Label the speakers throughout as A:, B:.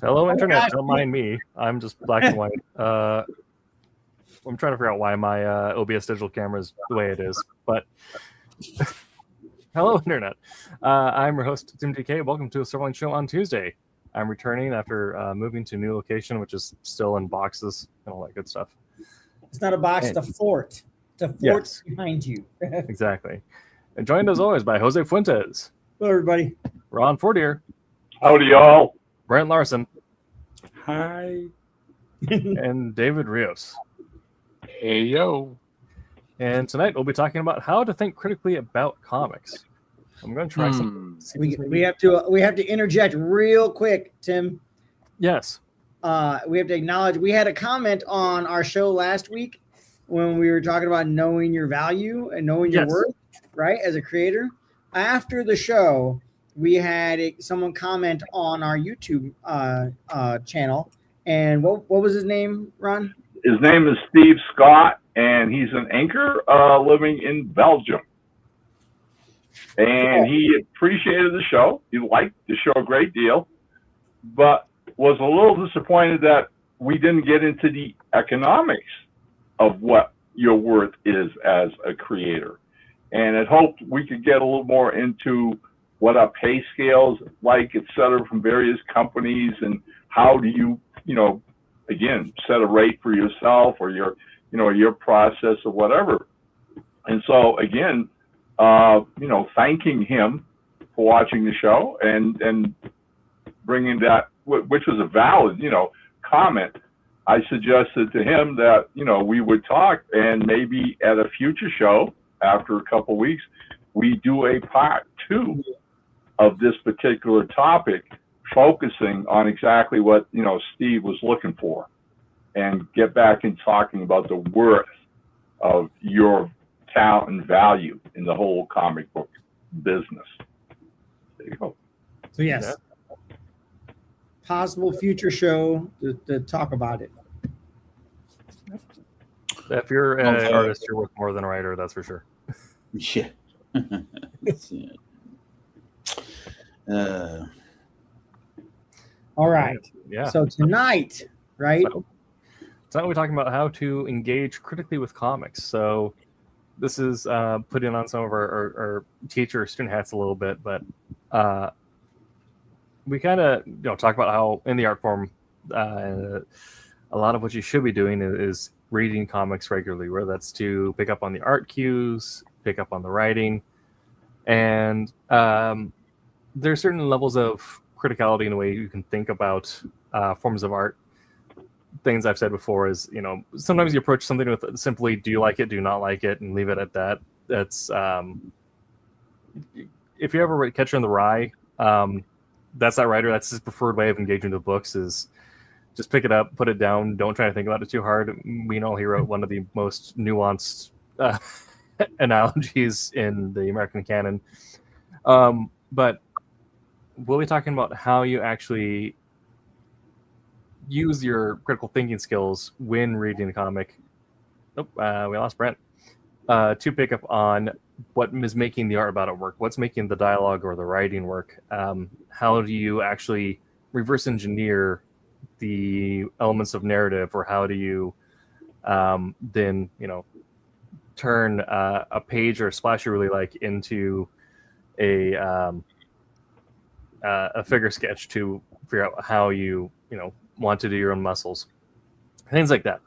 A: Hello, Internet. Don't mind me. I'm just black and white. I'm trying to figure out why my OBS digital camera is the way it is. But hello, Internet. I'm your host, Tim DK. Welcome to a Silverline show on Tuesday. I'm returning after moving to a new location, which is still in boxes and all that good stuff.
B: It's not a box, it's a fort. It's a fort behind you.
A: Exactly. And joined as always by Jose Fuentes.
B: Hello, everybody.
A: Ron Fortier.
C: Howdy, y'all.
A: Brent Larson.
D: Hi.
A: And David Rios.
D: Hey, yo.
A: And tonight we'll be talking about how to think critically about comics. I'm going to try some.
B: We have to interject real quick, Tim.
A: Yes.
B: We have to acknowledge we had a comment on our show last week when we were talking about knowing your value and knowing your worth, right, as a creator. After the show, we had someone comment on our YouTube channel. And what was his name, Ron?
C: His name is Steve Scott, and he's an anchor living in Belgium. And he appreciated the show. He liked the show a great deal, but was a little disappointed that we didn't get into the economics of what your worth is as a creator. And had hoped we could get a little more into what are pay scales like, et cetera, from various companies, and how do you, again, set a rate for yourself or your process or whatever. And so again, thanking him for watching the show and bringing that, which was a valid, comment. I suggested to him that, we would talk, and maybe at a future show after a couple of weeks, we do a part 2 of this particular topic, focusing on exactly what, Steve was looking for, and get back in talking about the worth of your talent and value in the whole comic book business. There you go.
B: So yes, possible future show to talk about it.
A: If you're an artist, you're worth more than a writer, that's for sure.
D: Yeah.
B: All right.
A: Yeah.
B: So tonight, right?
A: Tonight we're talking about how to engage critically with comics. So this is putting on some of our teacher student hats a little bit, but we kind of talk about how in the art form, a lot of what you should be doing is reading comics regularly, whether that's to pick up on the art cues, pick up on the writing, and there are certain levels of criticality in the way you can think about forms of art. Things I've said before is, sometimes you approach something with simply, do you like it, do you not like it, and leave it at that. That's, if you ever read Catcher in the Rye, that's that writer, that's his preferred way of engaging with books, is just pick it up, put it down, don't try to think about it too hard. We know he wrote one of the most nuanced analogies in the American canon. But we'll be talking about how you actually use your critical thinking skills when reading a comic. We lost Brent. To pick up on what is making the art about it work, what's making the dialogue or the writing work. How do you actually reverse engineer the elements of narrative, or how do you then turn a page or a splash you really like into a figure sketch to figure out how you want to do your own muscles, things like that.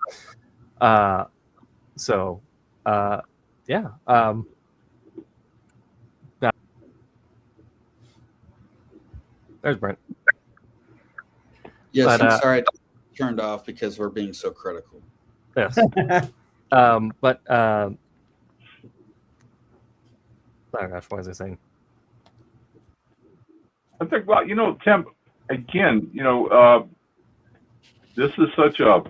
A: There's Brent.
D: Yes, I'm sorry I turned off because we're being so critical.
A: Yes. Oh gosh, what was I saying?
C: I think, Tim, again, this is such a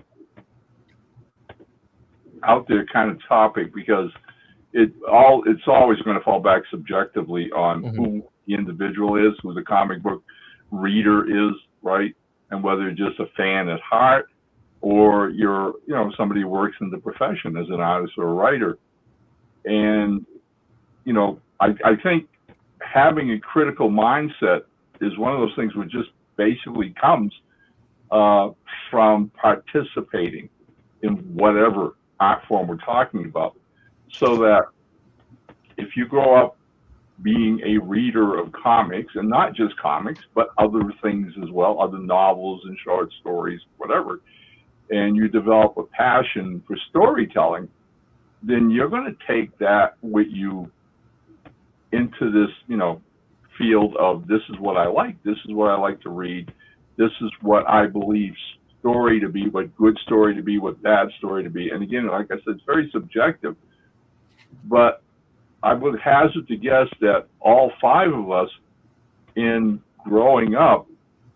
C: out there kind of topic, because it's always going to fall back subjectively on who the individual is, who the comic book reader is, right? And whether you're just a fan at heart, or you're, somebody who works in the profession as an artist or a writer. And, I think having a critical mindset is one of those things which just basically comes from participating in whatever art form we're talking about. So that if you grow up being a reader of comics, and not just comics, but other things as well, other novels and short stories, whatever, and you develop a passion for storytelling, then you're going to take that with you into this, field of, this is what I like, this is what I like to read, this is what I believe story to be, what good story to be, what bad story to be. And again, like I said, it's very subjective, but I would hazard to guess that all five of us in growing up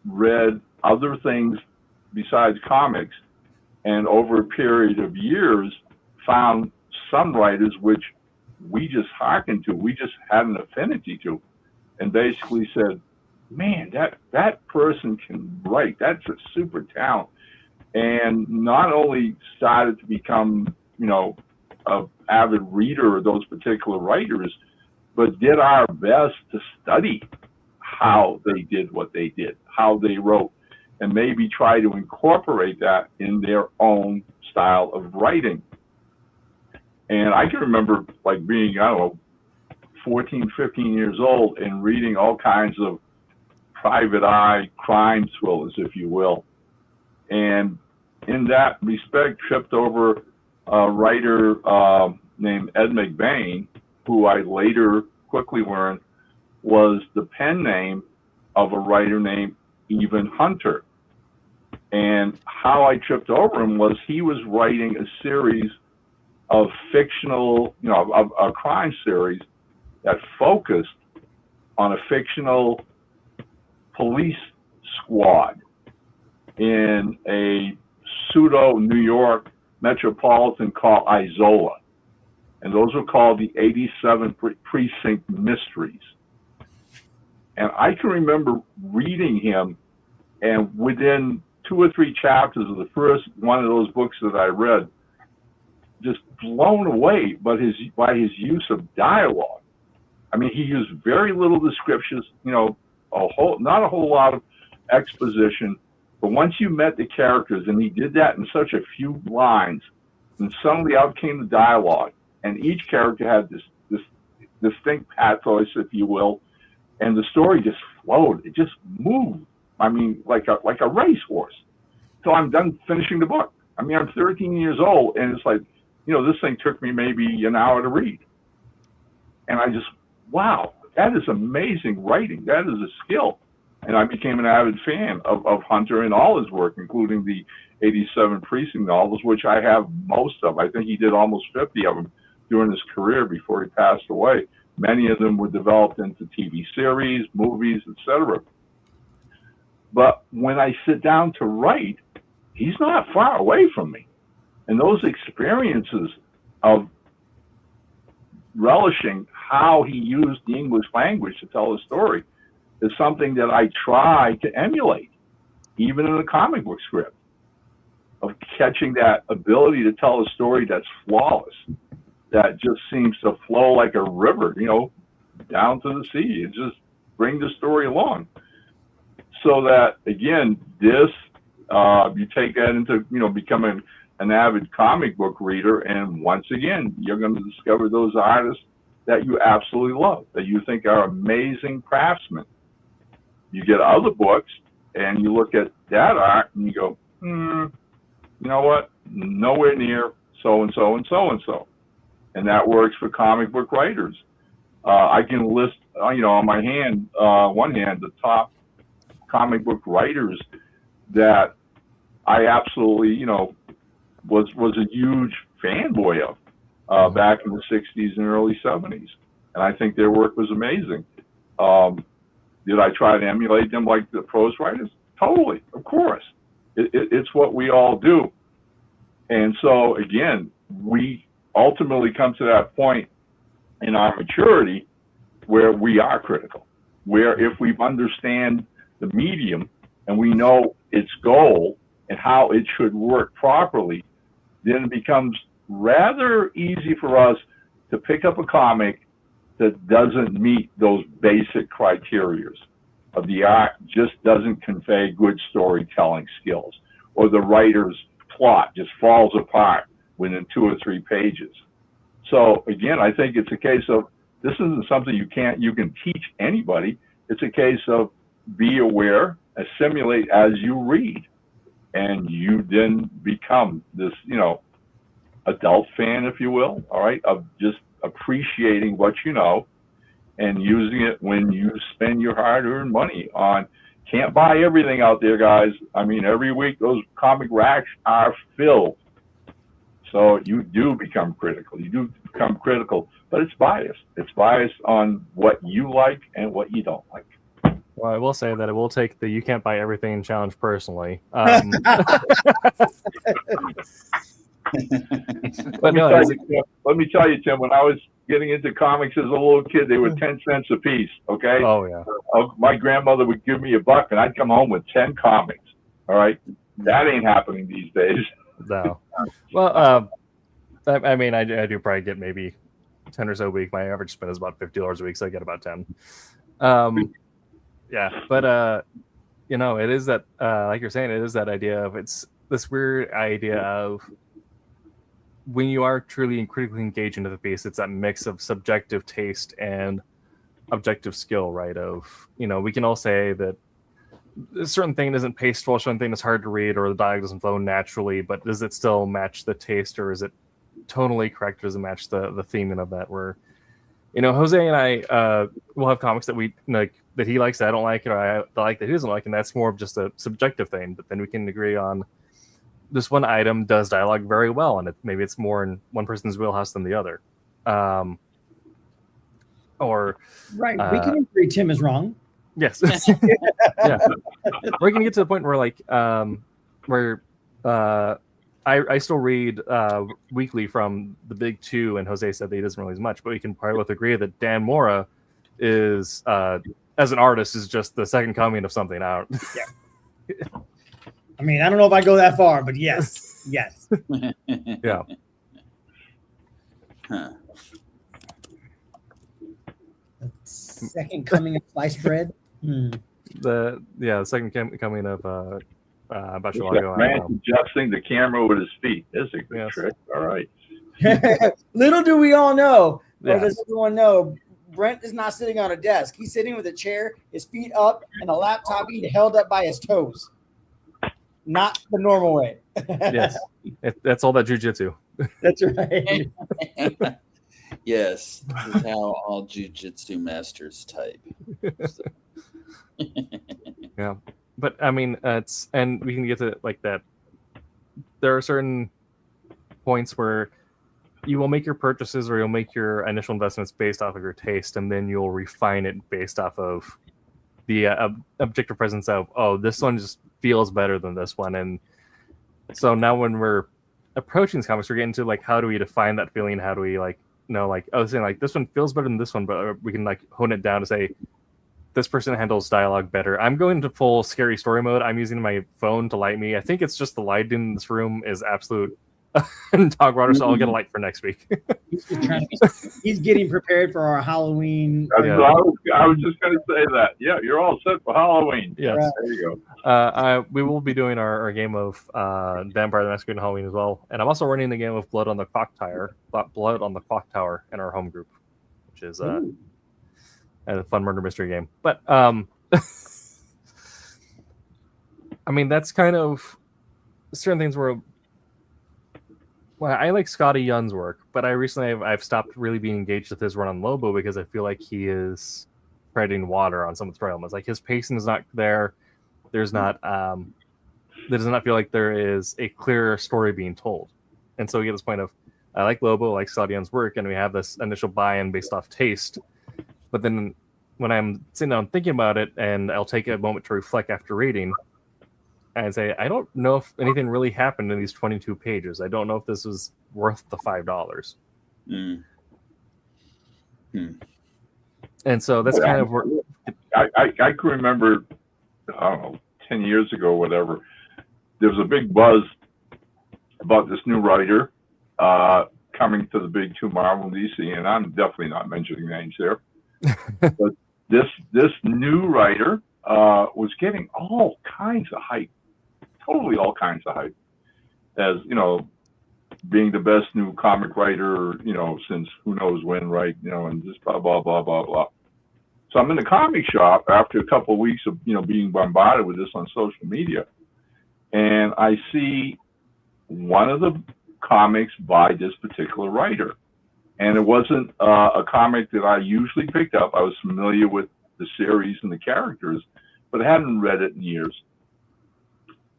C: read other things besides comics, and over a period of years found some writers which we just hearkened to, we just had an affinity to, and basically said, man, that person can write, that's a super talent. And not only started to become, an avid reader of those particular writers, but did our best to study how they did what they did, how they wrote, and maybe try to incorporate that in their own style of writing. And I can remember like being, 14, 15 years old and reading all kinds of private eye crime thrillers, if you will. And in that respect, tripped over a writer named Ed McBain, who I later quickly learned was the pen name of a writer named Even Hunter. And how I tripped over him was he was writing a series of fictional, a crime series that focused on a fictional police squad in a pseudo New York metropolitan called Isola. And those were called the 87 Precinct Mysteries. And I can remember reading him, and within 2 or 3 chapters of the first one of those books that I read, just blown away by his use of dialogue. I mean, he used very little descriptions, not a whole lot of exposition. But once you met the characters, and he did that in such a few lines, and suddenly out came the dialogue, and each character had this distinct pathos, if you will, and the story just flowed. It just moved. I mean, like a racehorse. So I'm done finishing the book. I mean, I'm 13 years old, and it's like, this thing took me maybe an hour to read. And I just, wow, that is amazing writing. That is a skill. And I became an avid fan of Hunter and all his work, including the 87 Precinct novels, which I have most of. I think he did almost 50 of them during his career before he passed away. Many of them were developed into TV series, movies, etc. But when I sit down to write, he's not far away from me. And those experiences of relishing how he used the English language to tell a story is something that I try to emulate, even in a comic book script, of catching that ability to tell a story that's flawless, that just seems to flow like a river, down to the sea, and just bring the story along. So that, again, this, you take that into, becoming an avid comic book reader, and once again, you're going to discover those artists that you absolutely love, that you think are amazing craftsmen. You get other books, and you look at that art, and you go, you know what? Nowhere near so-and-so and so-and-so. And that works for comic book writers. I can list, on my hand, one hand, the top comic book writers that I absolutely, was a huge fanboy of back in the 60s and early 70s. And I think their work was amazing. Did I try to emulate them like the prose writers? Totally, of course. It's what we all do. And so, again, we ultimately come to that point in our maturity where we are critical, where if we understand the medium and we know its goal and how it should work properly, then it becomes rather easy for us to pick up a comic that doesn't meet those basic criteria. of the art just doesn't convey good storytelling skills, or the writer's plot just falls apart within 2 or 3 pages. So again, I think it's a case of, this isn't something you can teach anybody. It's a case of be aware, assimilate as you read, and you then become this, adult fan, if you will, all right, of just appreciating what you know and using it when you spend your hard-earned money on. Can't buy everything out there, guys. I mean, every week those comic racks are filled. So you do become critical. But it's biased. It's biased on what you like and what you don't like.
A: Well, I will say that I will take the "you can't buy everything" challenge personally.
C: But let me tell you, Tim, when I was getting into comics as a little kid, they were 10 cents a piece. Okay.
A: Oh yeah.
C: My grandmother would give me $1, and I'd come home with 10 comics. All right. That ain't happening these days.
A: No. Well, I mean, I do probably get maybe 10 or so a week. My average spend is about $50 a week, so I get about 10. Yeah, but it is that, like you're saying, it is that idea of, it's this weird idea of, when you are truly and critically engaged into the piece, it's that mix of subjective taste and objective skill, right? Of, we can all say that a certain thing isn't paceful, a certain thing is hard to read, or the dialogue doesn't flow naturally, but does it still match the taste, or is it tonally correct, or does it match the theming of that? Where, Jose and I will have comics that we like, that he likes that I don't like, or I like that he doesn't like, and that's more of just a subjective thing. But then we can agree on, this one item does dialogue very well, and maybe it's more in one person's wheelhouse than the other. Or
B: right, we can agree Tim is wrong.
A: Yes. Yeah. We're gonna get to the point where, like, where I still read weekly from the big two, and Jose said that he doesn't really as much, but we can probably both agree that Dan Mora is, as an artist, is just the second coming of something out.
B: Yeah. I mean, I don't know if I go that far, but yes, yes.
A: Yeah.
D: Huh.
B: Second coming of sliced bread.
A: The second coming of Bachalago.
C: Man adjusting the camera with his feet. That's a good trick. All right.
B: Little do we all know, or does everyone know, Brent is not sitting on a desk. He's sitting with a chair, his feet up, and a laptop being held up by his toes. Not the normal way.
A: Yes. That's all that jujitsu.
B: That's right.
D: Yes. This is how all jujitsu masters type. So.
A: Yeah. But I mean, and we can get to like that. There are certain points where you will make your purchases, or you'll make your initial investments based off of your taste, and then you'll refine it based off of the objective presence of, oh, this one just feels better than this one. And so now when we're approaching these comics, we're getting to, like, how do we define that feeling? How do we, like, saying, like, this one feels better than this one, but we can, like, hone it down to say, this person handles dialogue better. I'm going to full scary story mode. I'm using my phone to light me. I think it's just the light in this room is absolute dog water, so I'll get a light for next week.
B: He's getting prepared for our Halloween.
C: I was just going to say that. Yeah, you're all set for Halloween.
A: Yes.
B: Right.
C: There you go.
A: We will be doing our game of Vampire the Masquerade and Halloween as well. And I'm also running the game of Blood on the Clock Tower in our home group, which is a fun murder mystery game. But I mean, that's kind of certain things where, well, I like Scotty Young's work, but I've stopped really being engaged with his run on Lobo because I feel like he is treading water on some of the story elements. Like, his pacing is not there. There's not there does not feel like there is a clear story being told. And so we get this point of, I like Lobo, I like Scotty Young's work, and we have this initial buy-in based off taste. But then when I'm sitting down thinking about it, and I'll take a moment to reflect after reading, and say, I don't know if anything really happened in these 22 pages. I don't know if this was worth the $5. And so that's kind of where
C: I can remember, I don't know, 10 years ago, whatever, there was a big buzz about this new writer coming to the big two, Marvel and DC, and I'm definitely not mentioning names there. But this new writer was getting all kinds of hype, totally all kinds of hype, as being the best new comic writer, since who knows when, right? And just blah blah blah blah blah. So I'm in the comic shop after a couple of weeks of being bombarded with this on social media, and I see one of the comics by this particular writer, and it wasn't a comic that I usually picked up. I was familiar with the series and the characters, but I hadn't read it in years.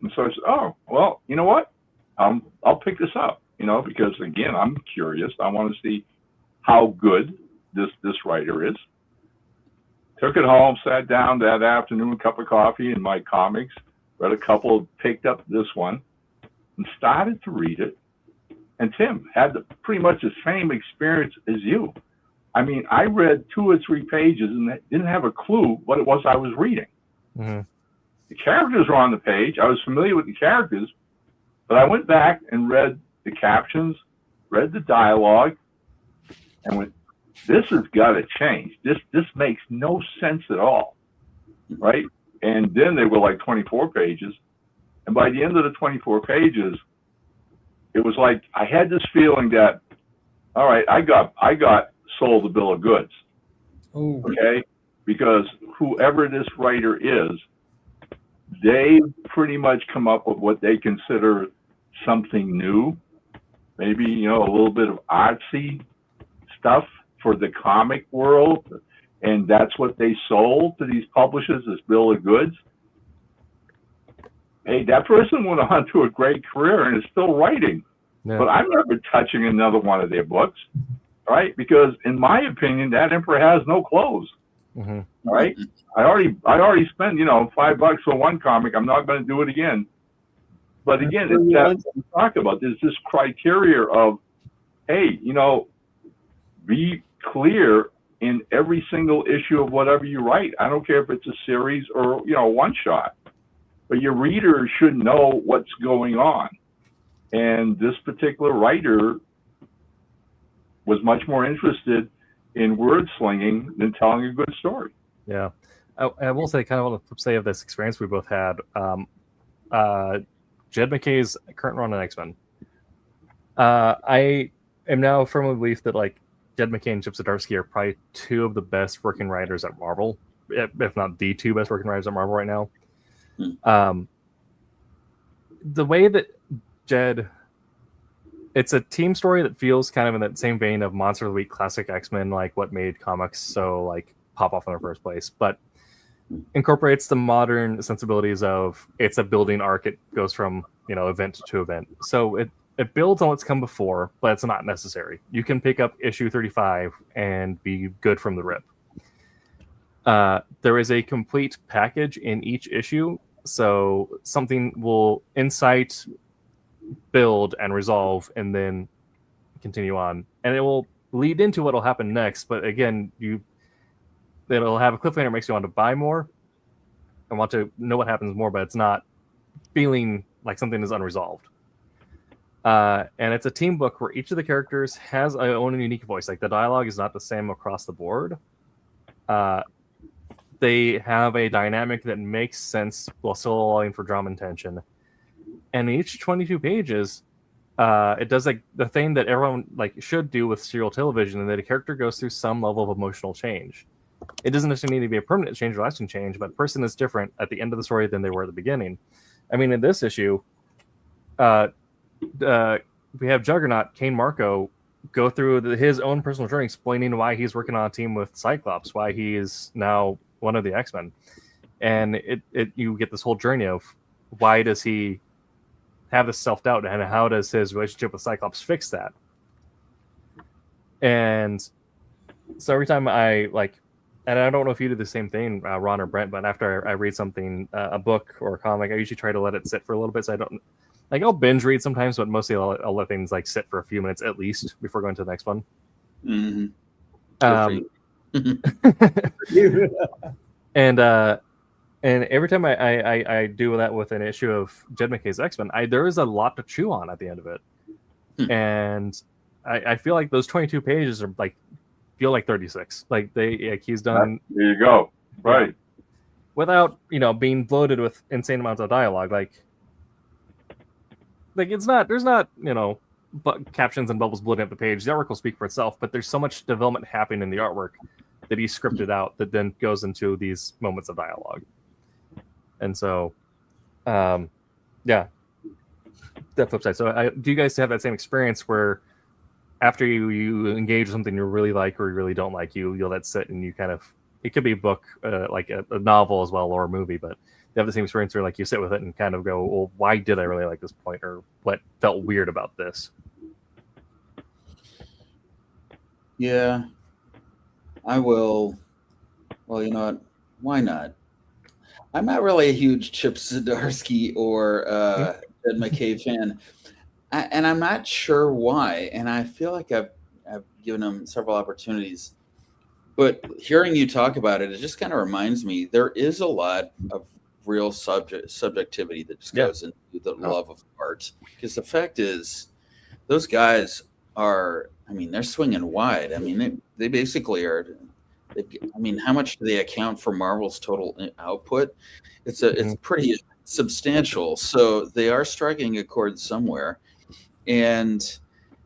C: And so I said, "Oh, well, you know what? I'll pick this up, because again, I'm curious. I want to see how good this writer is." Took it home, sat down that afternoon, cup of coffee and my comics, read a couple, picked up this one, and started to read it. And Tim had pretty much the same experience as you. I mean, I read 2 or 3 pages and didn't have a clue what it was I was reading.
A: Mm-hmm.
C: The characters were on the page. I was familiar with the characters, but I went back and read the captions, read the dialogue, and went, this has got to change. This makes no sense at all, right? And then they were like 24 pages. And by the end of the 24 pages, it was like I had this feeling that, all right, I got sold a bill of goods.
B: Ooh.
C: Okay? Because whoever this writer is, they pretty much come up with what they consider something new, maybe, a little bit of artsy stuff for the comic world, and that's what they sold to these publishers, this bill of goods. Hey, that person went on to a great career and is still writing.
A: Yeah.
C: But I'm never touching another one of their books, right? Because in my opinion, that emperor has no clothes.
A: Mm-hmm.
C: Right? I already spent, $5 for one comic. I'm not going to do it again. But again, it's that we talk about. There's this criteria of, hey, be clear in every single issue of whatever you write. I don't care if it's a series or, one shot, but your reader should know what's going on. And this particular writer was much more interested in word slinging than telling a good story.
A: Yeah. I will say, kind of on the flip side of this experience we both had, Jed McKay's current run on X-Men. I am now firmly believe that, Jed McKay and Chip Zdarsky are probably 2 of the best working writers at Marvel, if not the 2 best working writers at Marvel right now. The way that Jed, it's a team story that feels kind of in that same vein of Monster of the Week, classic X-Men, like what made comics so pop off in the first place, but incorporates the modern sensibilities of it's a building arc. It goes from event to event, so it builds on what's come before, but it's not necessary. You can pick up issue 35 and be good from the rip. There is a complete package in each issue, so something will incite, build, and resolve, and then continue on, and it will lead into what will happen next. But again, it'll have a cliffhanger that makes you want to buy more and want to know what happens more, but it's not feeling like something is unresolved. And it's a team book where each of the characters has their own unique voice. The dialogue is not the same across the board. They have a dynamic that makes sense while still allowing for drama and tension. And each 22 pages, it does the thing that everyone should do with serial television, and that a character goes through some level of emotional change. It doesn't necessarily need to be a permanent change or lasting change, but a person is different at the end of the story than they were at the beginning. I mean, in this issue, we have Juggernaut, Kane Marco, go through his own personal journey, explaining why he's working on a team with Cyclops, why he is now one of the X-Men. And you get this whole journey of why does he have this self-doubt, and how does his relationship with Cyclops fix that? And so every time and I don't know if you do the same thing, Ron or Brent, but after I read something, a book or a comic, I usually try to let it sit for a little bit, so I don't, I'll binge read sometimes, but mostly I'll let things sit for a few minutes at least before going to the next one.
D: Mm-hmm.
A: And every time I do that with an issue of Jed McKay's X-Men, there is a lot to chew on at the end of it. And I feel like those 22 pages are feel like 36. He's done.
C: There you go. Right.
A: without being bloated with insane amounts of dialogue. Like it's not there's not captions and bubbles bloating up the page. The artwork will speak for itself, but there's so much development happening in the artwork that he scripted out that then goes into these moments of dialogue. And so, yeah, that flip side. So, do you guys have that same experience where after you engage with something you really like or you really don't like, you'll let sit and you kind of, it could be a book, like a novel as well, or a movie, but you have the same experience where like you sit with it and kind of go, well, why did I really like this point, or what felt weird about this?
D: Yeah, I will. Well, you know what? Why not? I'm not really a huge Chip Zdarsky or Ed McKay fan, and I'm not sure why. And I feel like I've given him several opportunities, but hearing you talk about it, it just kind of reminds me there is a lot of real subjectivity that just goes into the love of art. Because the fact is, those guys are, I mean, they're swinging wide. I mean, they basically are. I mean, how much do they account for Marvel's total output? It's pretty substantial. So they are striking a chord somewhere. And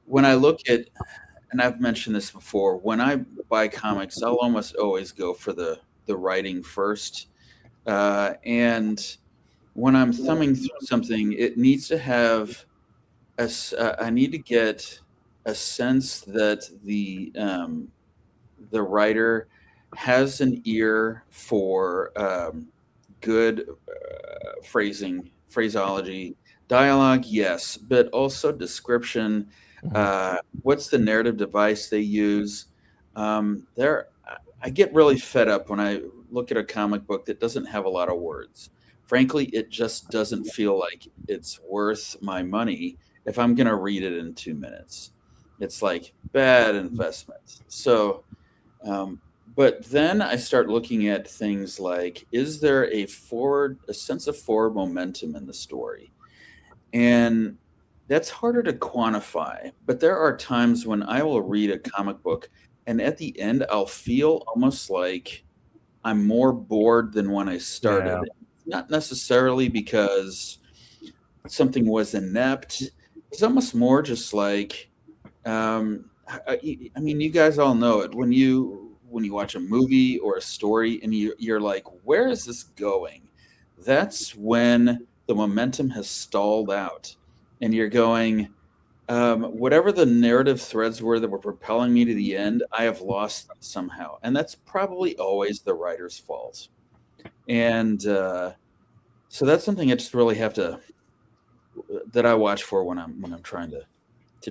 D: when I look at, and I've mentioned this before, when I buy comics, I'll almost always go for the writing first. And when I'm thumbing through something, it needs to have I need to get a sense that the writer has an ear for good phraseology, dialogue, yes, but also description. What's the narrative device they use? I get really fed up when I look at a comic book that doesn't have a lot of words. Frankly, it just doesn't feel like it's worth my money if I'm going to read it in 2 minutes. It's like bad investment. So, but then I start looking at things like, is there a sense of forward momentum in the story? And that's harder to quantify, but there are times when I will read a comic book and at the end I'll feel almost like I'm more bored than when I started. Yeah. Not necessarily because something was inept. It's almost more just like, I mean, you guys all know it. When you watch a movie or a story and you're like, where is this going? That's when the momentum has stalled out and you're going, whatever the narrative threads were that were propelling me to the end, I have lost them somehow. And that's probably always the writer's fault. And so that's something I just really have to, that I watch for when I'm trying to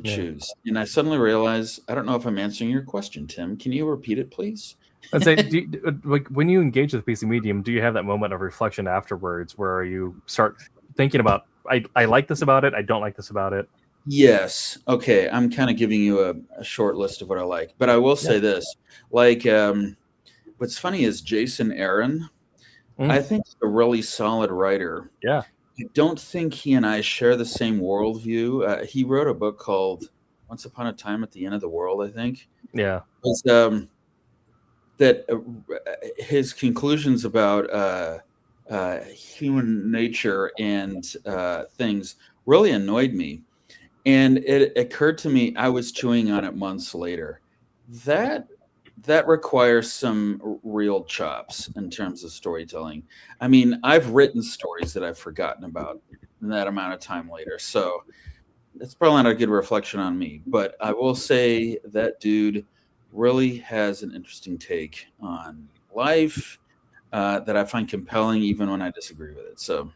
D: choose. And I suddenly realize, I don't know if I'm answering your question, Tim. Can you repeat it, please?
A: I'd say, like when you engage with the PC medium, do you have that moment of reflection afterwards where you start thinking about, I like this about it, I don't like this about it?
D: Yes. Okay. I'm kind of giving you a short list of what I like, but I will say this. Like, what's funny is Jason Aaron, I think he's a really solid writer.
A: Yeah.
D: I don't think he and I share the same worldview. He wrote a book called Once Upon a Time at the End of the World, I think.
A: Yeah.
D: Was, that his conclusions about human nature and things really annoyed me. And it occurred to me, I was chewing on it months later, that requires some real chops in terms of storytelling. I mean, I've written stories that I've forgotten about in that amount of time later. So it's probably not a good reflection on me. But I will say that dude really has an interesting take on life that I find compelling even when I disagree with it. So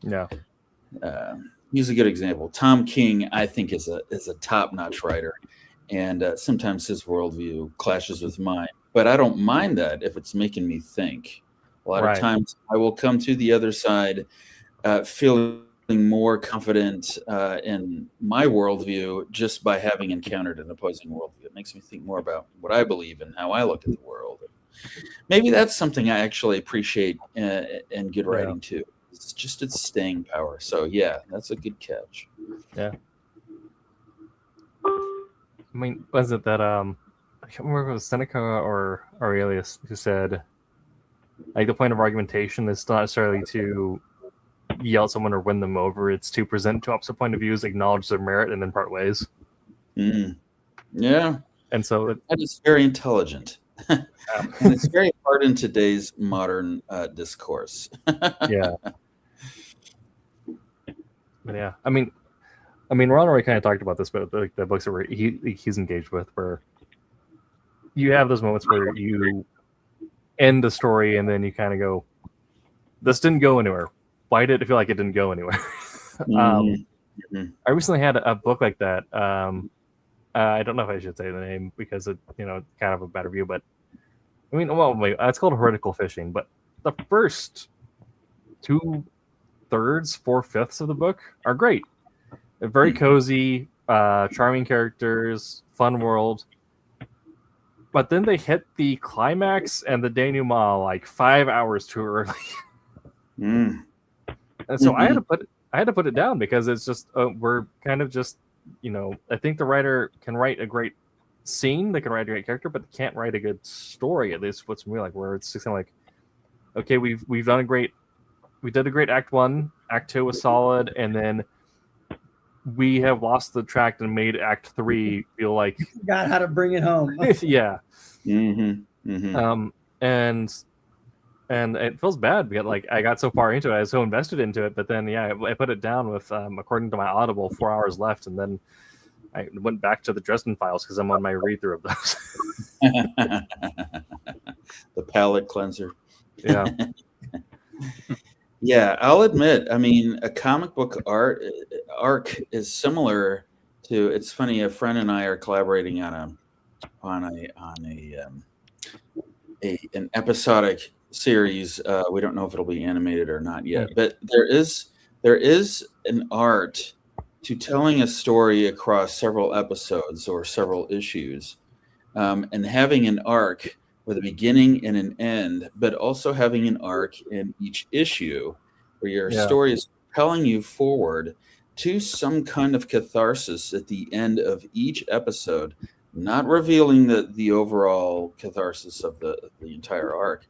A: yeah.
D: He's a good example. Tom King, I think, is a top-notch writer. And sometimes his worldview clashes with mine. But I don't mind that if it's making me think. A lot of times I will come to the other side feeling more confident in my worldview just by having encountered an opposing worldview. It makes me think more about what I believe and how I look at the world. Maybe that's something I actually appreciate in good writing, too. It's just its staying power. So, yeah, that's a good catch.
A: Yeah. I mean, was it that I can't remember if it was Seneca or Aurelius who said Like the point of argumentation is not necessarily to yell at someone or win them over. It's to present two opposite point of views, acknowledge their merit, and then part ways.
D: Yeah.
A: And so
D: that is very intelligent. And it's very hard in today's modern discourse.
A: Yeah. But yeah, I mean, Ron already kind of talked about this, but the books that he's engaged with, where you have those moments where you end the story and then you kind of go, "This didn't go anywhere. Why did it feel like it didn't go anywhere?" I recently had a book like that. I don't know if I should say the name because it, kind of a bad review, but I mean, well, wait, it's called Heretical Fishing. But the first 2/3, 4/5 of the book are great. They're very cozy, charming characters, fun world. But then they hit the climax and the denouement like 5 hours too early. And so I had to put it down because it's just we're kind of just I think the writer can write a great scene, they can write a great character, but they can't write a good story. At least what's me like, where it's just kind of like, okay, we did a great Act 1, Act 2 was solid, and then we have lost the track and made Act 3 feel like
B: forgot how to bring it home.
A: Yeah. And it feels bad because like I got so far into it, I was so invested into it, but then I put it down with according to my Audible 4 hours left, and then I went back to the Dresden Files because I'm on my read through of those.
D: The palate cleanser.
A: Yeah.
D: Yeah, I'll admit, I mean, a comic book arc is similar to. It's funny. A friend and I are collaborating on an episodic series. We don't know if it'll be animated or not yet, but there is an art to telling a story across several episodes or several issues, and having an arc with a beginning and an end, but also having an arc in each issue where your story is propelling you forward to some kind of catharsis at the end of each episode, not revealing the overall catharsis of the entire arc,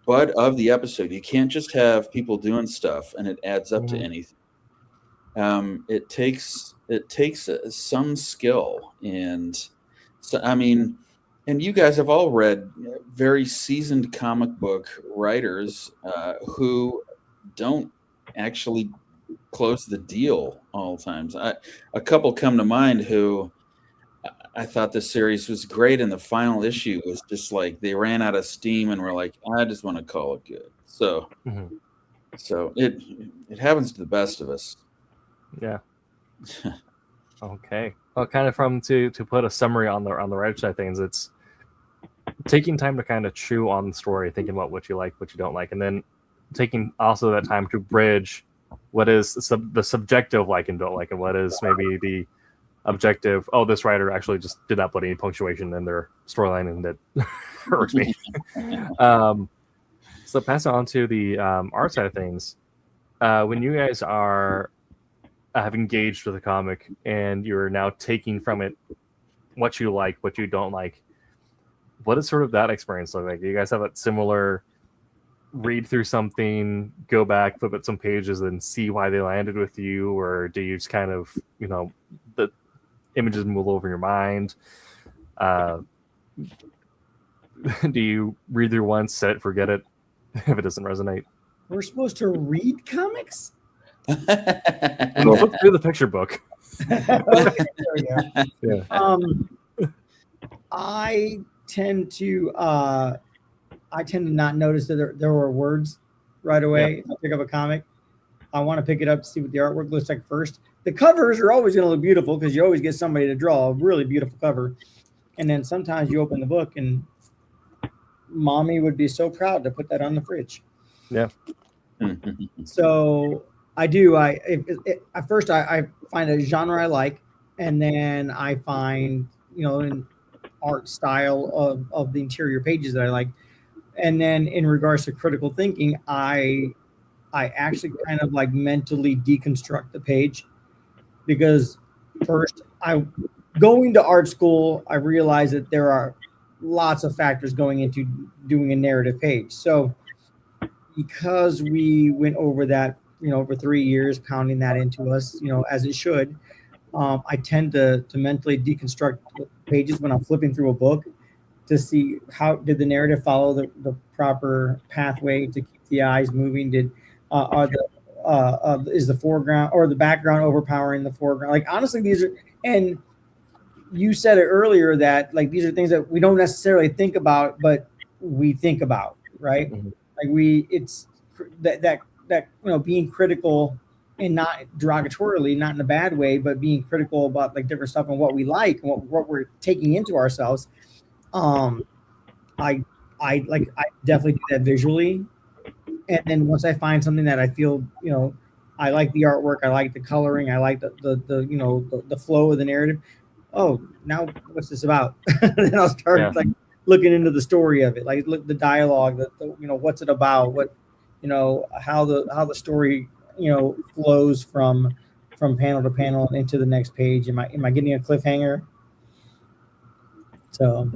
D: but of the episode. You can't just have people doing stuff and it adds up to anything. It takes some skill, and so I mean, and you guys have all read very seasoned comic book writers who don't actually close the deal all the times. A couple come to mind who I thought the series was great, and the final issue was just like they ran out of steam and were like, I just want to call it good. So, so it happens to the best of us.
A: Yeah. Okay. Well, kind of to put a summary on the writer side of things, it's taking time to kind of chew on the story, thinking about what you like, what you don't like, and then taking also that time to bridge what is the subjective like and don't like, and what is maybe the objective. Oh, this writer actually just did not put any punctuation in their storyline, and that hurts me. So pass it on to the art side of things. When you guys have engaged with a comic and you're now taking from it what you like, what you don't like, what is sort of that experience look like? Do you guys have a similar read through something, go back, flip at some pages, and see why they landed with you, or do you just kind of, the images move over your mind? Do you read through once, set it, forget it if it doesn't resonate?
B: We're supposed to read comics?
A: We'll flip through the picture book.
B: Okay, there we go.
A: Yeah.
B: I tend to not notice that there were words right away. I pick up a comic. I want to pick it up to see what the artwork looks like first. The covers are always going to look beautiful because you always get somebody to draw a really beautiful cover. And then sometimes you open the book and mommy would be so proud to put that on the fridge.
A: Yeah.
B: So I do. At first I find a genre I like, and then I find, an art style of the interior pages that I like. And then in regards to critical thinking, I actually kind of like mentally deconstruct the page, because first going to art school, I realized that there are lots of factors going into doing a narrative page. So because we went over that, over 3 years, pounding that into us, as it should. I tend to mentally deconstruct pages when I'm flipping through a book to see how did the narrative follow the proper pathway to keep the eyes moving. Is the foreground or the background overpowering the foreground? Like, honestly, these are, and you said it earlier that like these are things that we don't necessarily think about, but we think about, right?
A: Mm-hmm.
B: Like it's that being critical, and not derogatorily, not in a bad way, but being critical about like different stuff and what we like and what we're taking into ourselves. I definitely do that visually. And then once I find something that I feel, I like the artwork, I like the coloring, I like the flow of the narrative. Oh, now what's this about? Then I'll start like looking into the story of it, like look the dialogue, what's it about, what, how the story flows from panel to panel and into the next page. Am I getting a cliffhanger? So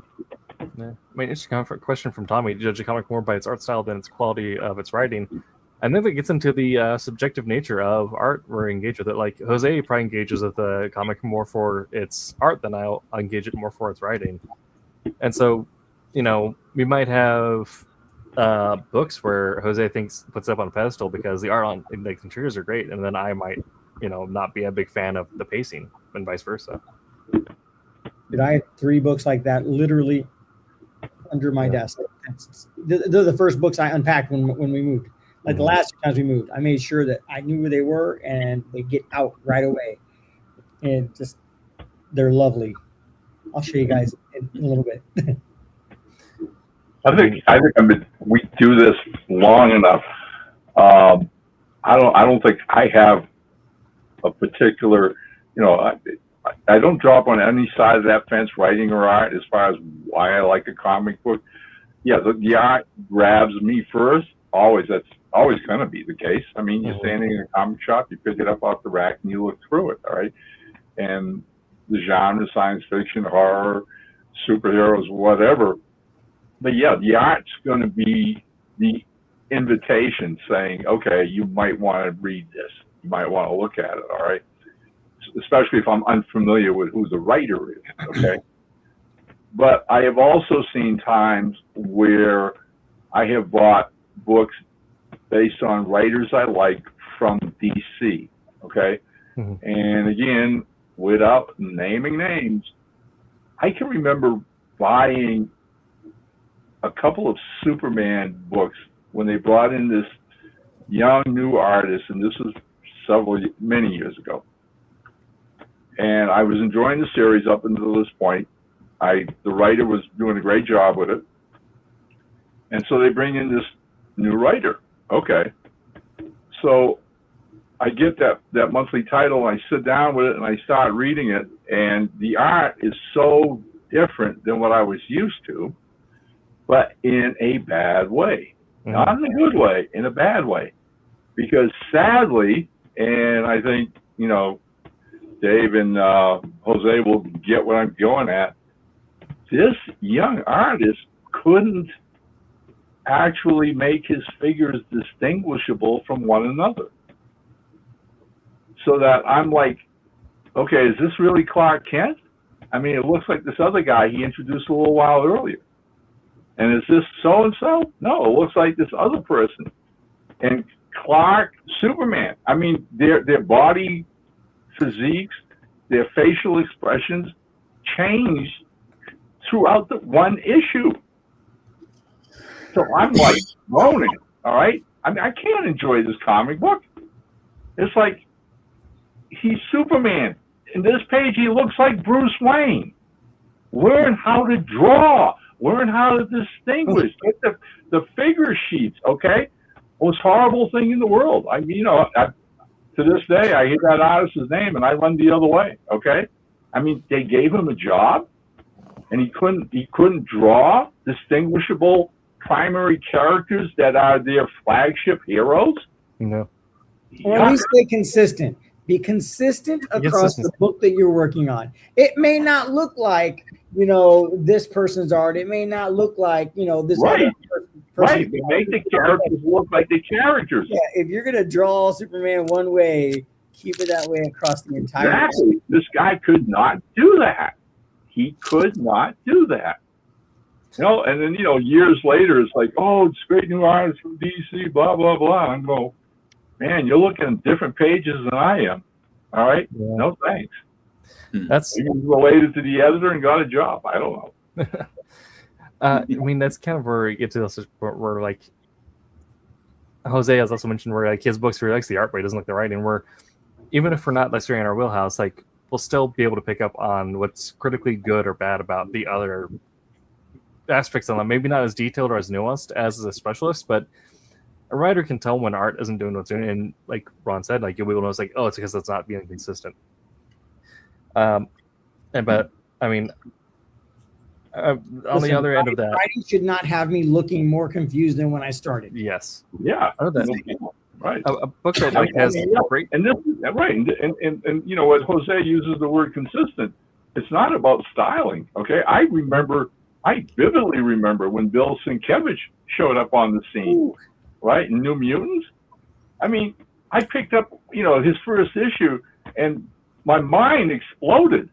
A: yeah. Interesting question from Tommy. Judge a comic more by its art style than its quality of its writing. And then it gets into the subjective nature of art we're engaged with it. Like Jose probably engages with the comic more for its art than I'll engage it more for its writing. And so, we might have books where Jose puts it up on a pedestal because the art on like interiors are great, and then I might, not be a big fan of the pacing, and vice versa.
B: Dude, I had 3 books like that literally under my desk. They're the first books I unpacked when we moved. Like the last 2 times we moved, I made sure that I knew where they were and they get out right away. And just, they're lovely. I'll show you guys in a little bit.
C: I think we do this long enough. I don't think I have a particular, I don't drop on any side of that fence, writing or art, as far as why I like a comic book. Yeah, the art grabs me first. That's always going to be the case. I mean, you're standing in a comic shop, you pick it up off the rack, and you look through it, all right? And the genre, science fiction, horror, superheroes, whatever. But yeah, the art's going to be the invitation saying, okay, you might want to read this. You might want to look at it, all right? Especially if I'm unfamiliar with who the writer is, okay? But I have also seen times where I have bought books based on writers I like from DC, okay? Mm-hmm. And again, without naming names, I can remember buying a couple of Superman books when they brought in this young new artist, and this was many years ago. And I was enjoying the series up until this point. The writer was doing a great job with it. And so they bring in this new writer. Okay. So I get that monthly title, and I sit down with it, and I start reading it, and the art is so different than what I was used to, but in a bad way. Mm-hmm. Not in a good way, in a bad way. Because sadly, and I think, Dave and Jose will get what I'm going at, this young artist couldn't actually make his figures distinguishable from one another. So that I'm like, okay, is this really Clark Kent? I mean, it looks like this other guy he introduced a little while earlier. And is this so-and-so? No, it looks like this other person. And Clark, Superman. I mean, their body physiques, their facial expressions changed throughout the one issue. So I'm like groaning, all right? I mean, I can't enjoy this comic book. It's like, he's Superman. In this page, he looks like Bruce Wayne. Learn how to draw. Learn how to distinguish. Get the figure sheets, okay? Most horrible thing in the world. I mean, to this day, I hear that artist's name and I run the other way, okay? I mean, they gave him a job and he couldn't draw distinguishable primary characters that are their flagship heroes.
A: No.
B: Or at least stay consistent. Be consistent across the book that you're working on. It may not look like, this person's art. It may not look like, this other
C: Right, make the characters look like the characters.
B: Yeah, if you're gonna draw Superman one way, keep it that way across the entire.
C: Exactly. This guy could not do that. He could not do that. And then years later, it's like, oh, it's great new artists from DC, blah blah blah. I'm going, man, you're looking at different pages than I am. All right, no thanks.
A: That's
C: you related to the editor and got a job. I don't know.
A: I mean, that's kind of where you get to this where like Jose has also mentioned where like his books where he likes the art but he doesn't like the writing, where even if we're not necessarily in our wheelhouse, like we'll still be able to pick up on what's critically good or bad about the other aspects of them. Maybe not as detailed or as nuanced as a specialist, but a writer can tell when art isn't doing what's doing. And like Ron said, like you'll be able to know it's like, oh, it's because it's not being consistent. But I mean, on the other end of that,
B: writing should not have me looking more confused than when I started.
A: Yes.
C: Yeah.
A: I know that.
C: Right.
A: A book that like has great.
C: And this, right. And what Jose uses the word consistent. It's not about styling. Okay. I vividly remember when Bill Sienkiewicz showed up on the scene. Ooh. Right. In New Mutants. I mean, I picked up, his first issue and my mind exploded.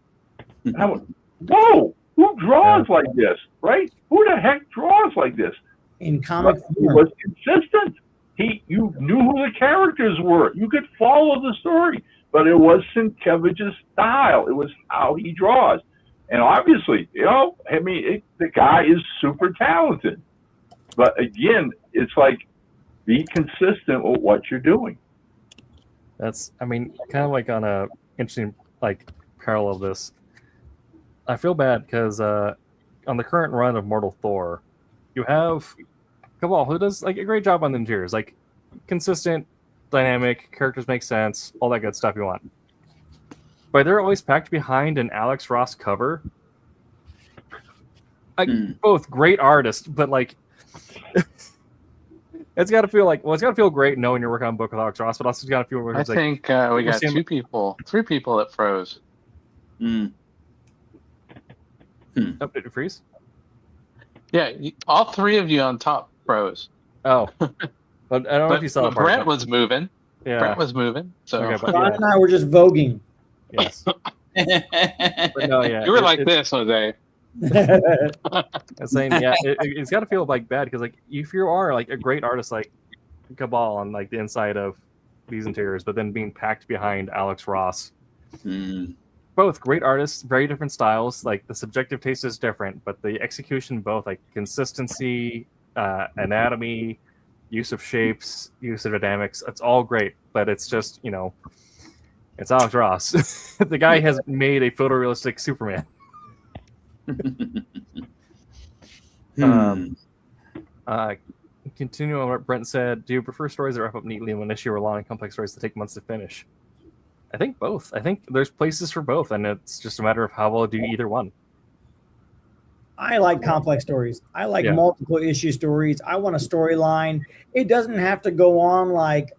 C: And I went, whoa. Who draws like this, right? Who the heck draws like this?
B: In comic form.
C: He was consistent. You knew who the characters were. You could follow the story, but it was Sienkiewicz's style. It was how he draws. And obviously, the guy is super talented. But again, it's like, be consistent with what you're doing.
A: That's, kind of like on a interesting, like, parallel of this. I feel bad because on the current run of Mortal Thor, you have Cabal, who does like a great job on the interiors, like consistent, dynamic, characters make sense, all that good stuff you want. But they're always packed behind an Alex Ross cover. Both great artists, but like it's got to feel like, it's got to feel great knowing you're working on a book with Alex Ross, but also it's got to feel weird.
E: I think we got three people that froze.
A: Oh, did it freeze?
E: Yeah, all three of you on top froze.
A: Oh, but I don't know if you saw the part.
E: Brent was moving.
A: Yeah,
E: Brent was moving. So
B: Ron and I were just voguing.
A: Yes. But no, yeah,
E: you were this, Jose.
A: I'm saying, it's got to feel like bad because like if you are like a great artist like Cabal on like the inside of these interiors, but then being packed behind Alex Ross. Both great artists, very different styles. Like the subjective taste is different, but the execution, both like consistency, anatomy, use of shapes, use of dynamics, it's all great. But it's just, it's Alex Ross. The guy has made a photorealistic Superman. Continuing on what Brent said, do you prefer stories that wrap up neatly in one issue or long and complex stories that take months to finish? I think both. I think there's places for both, and it's just a matter of how well do either one.
B: I like complex stories. I like multiple issue stories. I want a storyline. It doesn't have to go on like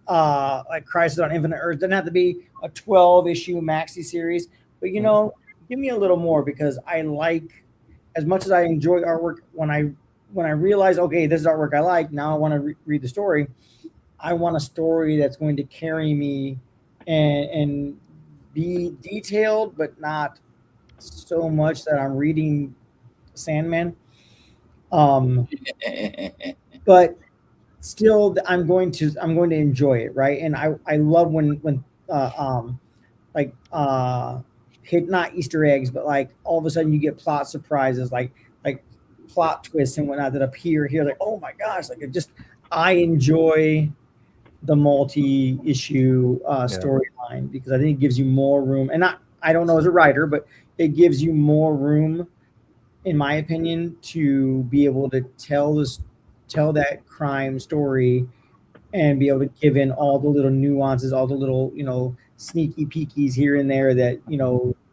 B: Crisis on Infinite Earth. It doesn't have to be a 12-issue maxi series. But give me a little more, because I like, as much as I enjoy artwork, when I realize, okay, this is artwork I like, now I want to read the story. I want a story that's going to carry me and be detailed, but not so much that I'm reading Sandman. But still, I'm going to enjoy it, right? And I love when not Easter eggs, but like all of a sudden you get plot surprises, like plot twists and whatnot that appear here. Like, oh my gosh! I enjoy the multi-issue storyline, because I think it gives you more room. And I don't know as a writer, but it gives you more room, in my opinion, to be able to tell that crime story and be able to give in all the little nuances, all the little, sneaky peekies here and there that,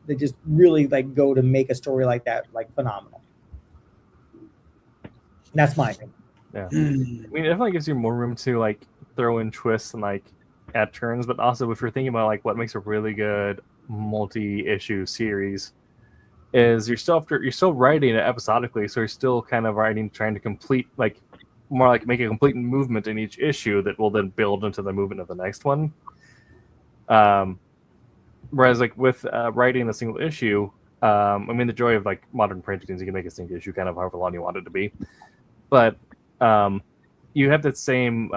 B: that just really like go to make a story like that, like phenomenal. That's my opinion.
A: Yeah. It definitely gives you more room to like throw in twists and like add turns, but also if you're thinking about like what makes a really good multi-issue series is you're still writing it episodically, so you're still kind of trying to complete like more like make a complete movement in each issue that will then build into the movement of the next one. Whereas like with writing a single issue, I mean, the joy of like modern printing is you can make a single issue kind of however long you want it to be, but you have that same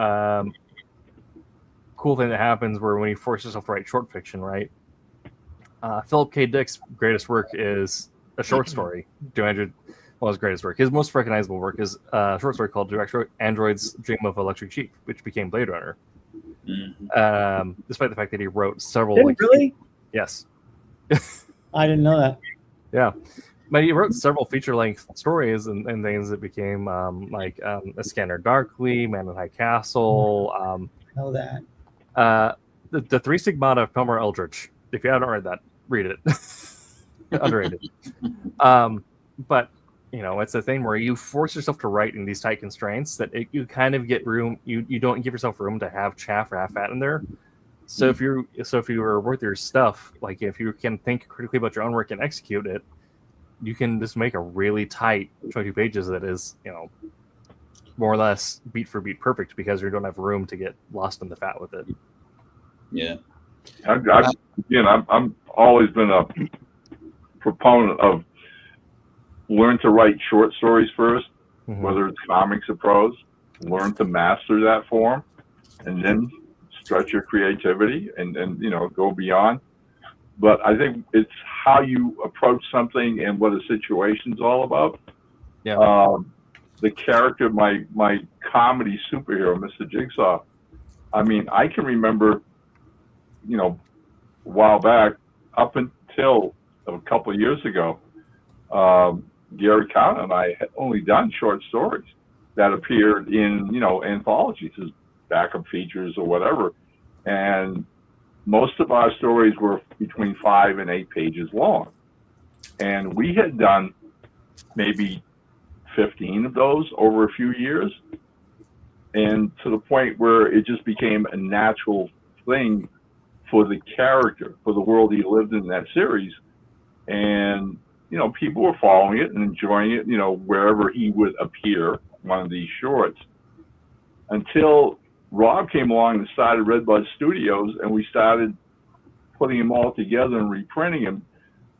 A: cool thing that happens where when you force yourself to write short fiction, right? Philip K. Dick's greatest work is a short story. His greatest work. His most recognizable work is a short story called Do Androids Dream of Electric Sheep, which became Blade Runner. Despite the fact that he wrote several...
B: Really?
A: Yes.
B: I didn't know that.
A: Yeah. But he wrote several feature-length stories and things that became A Scanner Darkly, Man in High Castle.
B: Know that.
A: The Three Stigmata of Palmer Eldritch. If you haven't read that, read it. Underrated. But, you know, it's a thing where you force yourself to write in these tight constraints that you kind of get room. You don't give yourself room to have chaff or half-fat in there. So if you are worth your stuff, like if you can think critically about your own work and execute it, you can just make a really tight 22 pages that is, you know, more or less beat for beat perfect because you don't have room to get lost in the fat with it.
D: Yeah.
C: I'm always been a proponent of learn to write short stories first, whether it's comics or prose. Learn to master that form, and then stretch your creativity and you know, go beyond. But I think it's how you approach something and what a situation's all about.
A: Yeah.
C: The character, my comedy superhero, Mr. Jigsaw. I mean, I can remember, you know, a while back, up until a couple of years ago, Gary Cowan and I had only done short stories that appeared in, you know, anthologies as backup features or whatever. And most of our stories were between 5 and 8 pages long. And we had done maybe 15 of those over a few years. And to the point where it just became a natural thing for the character, for the world he lived in that series. And, you know, people were following it and enjoying it, you know, wherever he would appear, one of these shorts. Until Rob came along and started Redbud Studios, and we started putting them all together and reprinting them,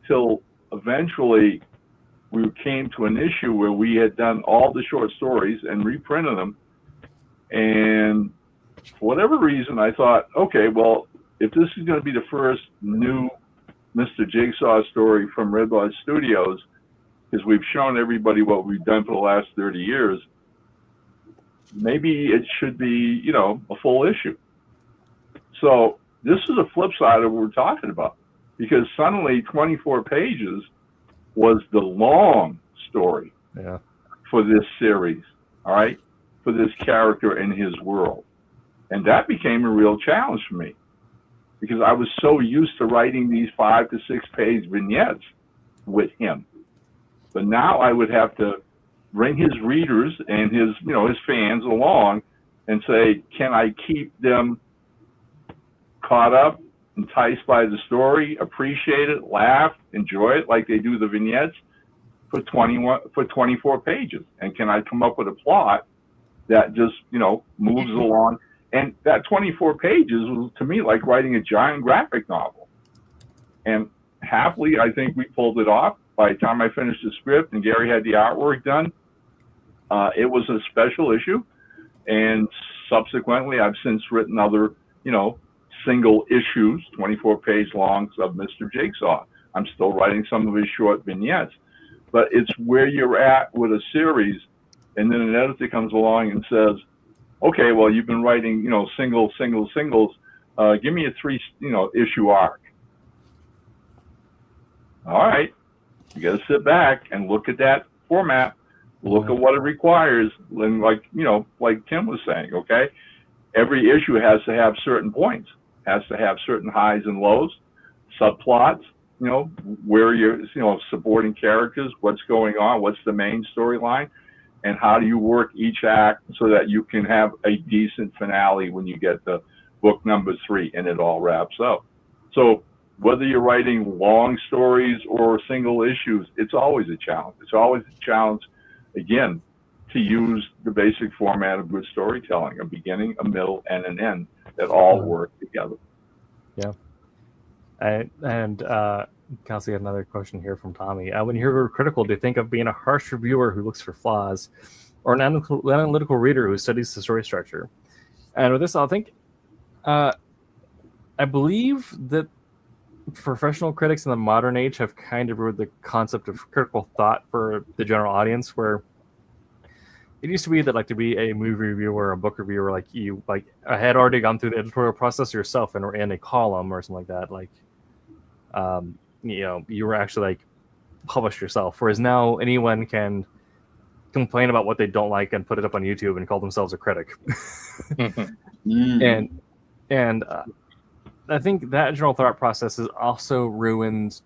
C: till eventually we came to an issue where we had done all the short stories and reprinted them. And for whatever reason, I thought, okay, well, if this is going to be the first new Mr. Jigsaw story from Redbud Studios, because we've shown everybody what we've done for the last 30 years, maybe it should be, you know, a full issue. So this is a flip side of what we're talking about, because suddenly 24 pages was the long story for this series, all right, for this character and his world. And that became a real challenge for me, because I was so used to writing these 5 to 6 page vignettes with him. But now I would have to bring his readers and his, you know, his fans along and say, can I keep them caught up, enticed by the story, appreciate it, laugh, enjoy it like they do the vignettes for 24 pages? And can I come up with a plot that just, you know, moves along? And that 24 pages was, to me, like writing a giant graphic novel. And happily, I think we pulled it off. By the time I finished the script and Gary had the artwork done, it was a special issue. And subsequently, I've since written other, you know, single issues, 24-page longs of Mr. Jigsaw. I'm still writing some of his short vignettes. But it's where you're at with a series, and then an editor comes along and says, okay, well, you've been writing, you know, singles. Give me a 3, you know, issue arc. All right. You got to sit back and look at that format, look at what it requires. And like, you know, like Tim was saying, okay, every issue has to have certain points, has to have certain highs and lows, subplots, you know, where you're, you know, supporting characters, what's going on, what's the main storyline, and how do you work each act so that you can have a decent finale when you get to book number 3 and it all wraps up. So whether you're writing long stories or single issues, it's always a challenge. It's always a challenge, again, to use the basic format of good storytelling, a beginning, a middle, and an end that all work together.
A: Yeah. And Kelsey had another question here from Tommy. When you hear critical, do you think of being a harsh reviewer who looks for flaws, or an analytical reader who studies the story structure? And with this, I think, I believe that professional critics in the modern age have kind of ruined the concept of critical thought for the general audience, where it used to be that, like, to be a movie reviewer or a book reviewer, like, you had already gone through the editorial process yourself and were in a column or something like that. Like, you were actually, like, published yourself. Whereas now anyone can complain about what they don't like and put it up on YouTube and call themselves a critic. And I think that general thought process has also ruined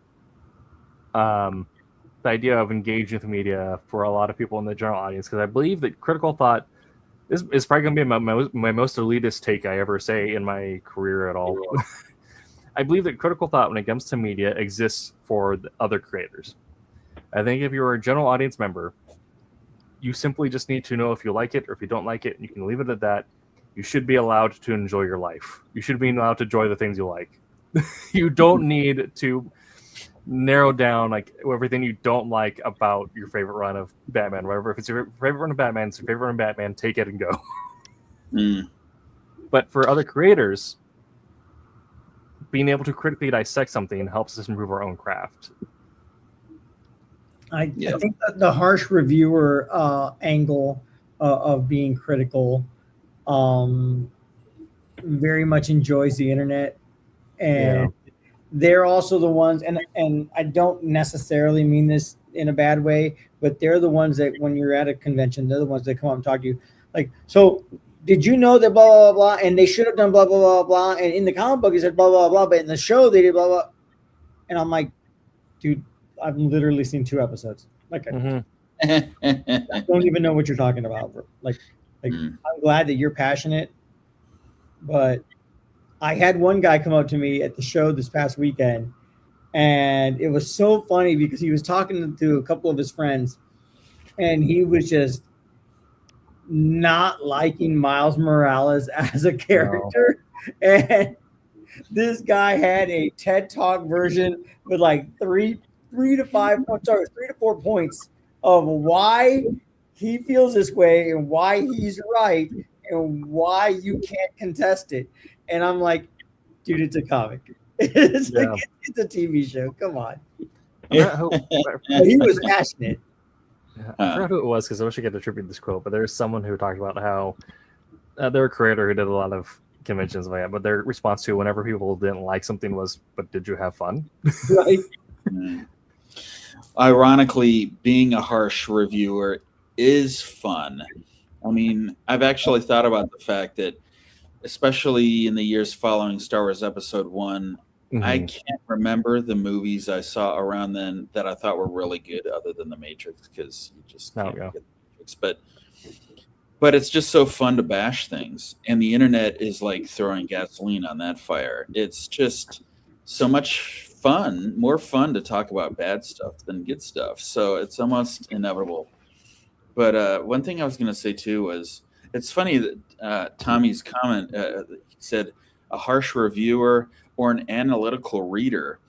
A: the idea of engaging with the media for a lot of people in the general audience, because I believe that critical thought is probably going to be my most elitist take I ever say in my career at all. I believe that critical thought, when it comes to media, exists for the other creators. I think if you're a general audience member, you simply just need to know if you like it or if you don't like it, and you can leave it at that. You should be allowed to enjoy your life. You should be allowed to enjoy the things you like. You don't need to narrow down, like, everything you don't like about your favorite run of Batman, whatever. If it's your favorite run of Batman, it's your favorite run of Batman, take it and go. But for other creators, being able to critically dissect something helps us improve our own craft.
B: I think that the harsh reviewer angle of being critical very much enjoys the internet, and they're also the ones, and I don't necessarily mean this in a bad way, but they're the ones that when you're at a convention, they're the ones that come up and talk to you. Like, so did you know that blah, blah, blah, and they should have done blah, blah, blah, blah, and in the comic book, he said blah, blah, blah, but in the show, they did blah, blah. And I'm like, dude, I've literally seen 2 episodes. Like, I don't even know what you're talking about, bro. Like I'm glad that you're passionate, but I had one guy come up to me at the show this past weekend, and it was so funny because he was talking to a couple of his friends, and he was just not liking Miles Morales as a character. No. And this guy had a TED Talk version with like 3 to 4 points of why he feels this way and why he's right and why you can't contest it. And I'm like, dude, it's a comic. It's a TV show. Come on. He was passionate.
A: I forgot who it was, because I wish I could attribute this quote, but there's someone who talked about how they're a creator who did a lot of conventions like that, but their response to whenever people didn't like something was, but did you have fun?
B: Right.
D: Ironically, being a harsh reviewer is fun. I mean, I've actually thought about the fact that, especially in the years following Star Wars Episode 1, I can't remember the movies I saw around then that I thought were really good, other than The Matrix, because you just can't get The Matrix. But it's just so fun to bash things, and the internet is like throwing gasoline on that fire. It's just so much fun, more fun to talk about bad stuff than good stuff. So it's almost inevitable. But one thing I was going to say too was, it's funny that Tommy's comment, he said a harsh reviewer or an analytical reader.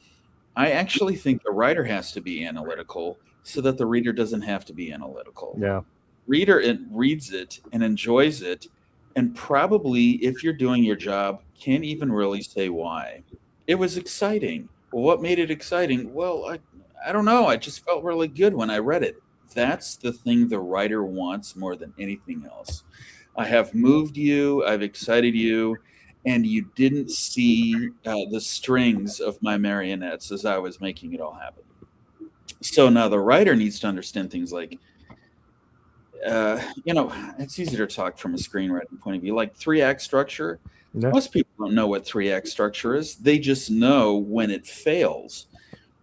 D: I actually think the writer has to be analytical so that the reader doesn't have to be analytical.
A: Yeah.
D: Reader reads it and enjoys it, and probably, if you're doing your job, can't even really say why. It was exciting. Well, what made it exciting? Well, I don't know. I just felt really good when I read it. That's the thing the writer wants more than anything else. I have moved you, I've excited you, and you didn't see the strings of my marionettes as I was making it all happen. So now the writer needs to understand things like, it's easier to talk from a screenwriting point of view, like 3-act structure. Yeah. Most people don't know what 3-act structure is. They just know when it fails,